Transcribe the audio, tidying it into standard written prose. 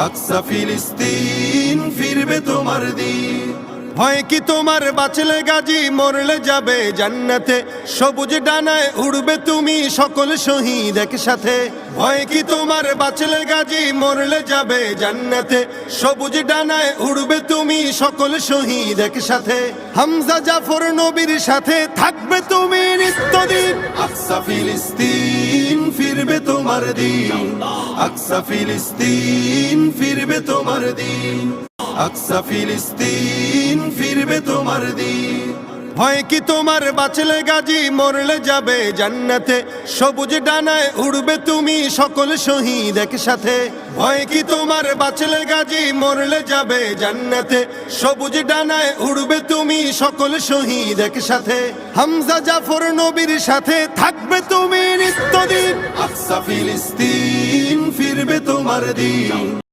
আকসা ফিলিস্তিন ফিরবে তোমার দিন। হয় কি তোমার বাঁচলে গাজী মরলে যাবে জান্নাতে, সবুজ ডানায় উড়বে তুমি সকল শহীদ একসাথে। হয় কি তোমার বাঁচলে গাজী মরলে যাবে জান্নাতে, সবুজ ডানায় উড়বে তুমি সকল শহীদ একসাথে। হামজা জাফর নবীর সাথে থাকবে তুমি নিত্যদিন। আকসা ফিলিস্তিন ফিরবে তোমার দিন, আকসা ফিলিস্তিন ফিরবে তোমার দিন, আকসা ফিলিস্তিন ফিরবে তোমার দিন। হয় কি তোমার বাঁচলে গাজী মরলে যাবে জান্নাতে, সবুজ ডানায় উড়বে তুমি সকল শহীদ একসাথে। হয় কি তোমার বাঁচলে গাজী মরলে যাবে জান্নাতে, সবুজ ডানায় উড়বে তুমি সকল শহীদ একসাথে। হামজা জাফর নবীর সাথে থাকবে তুমি নিত্যদিন। আকসা ফিলিস্তিন ফিরবে তোমার দিন।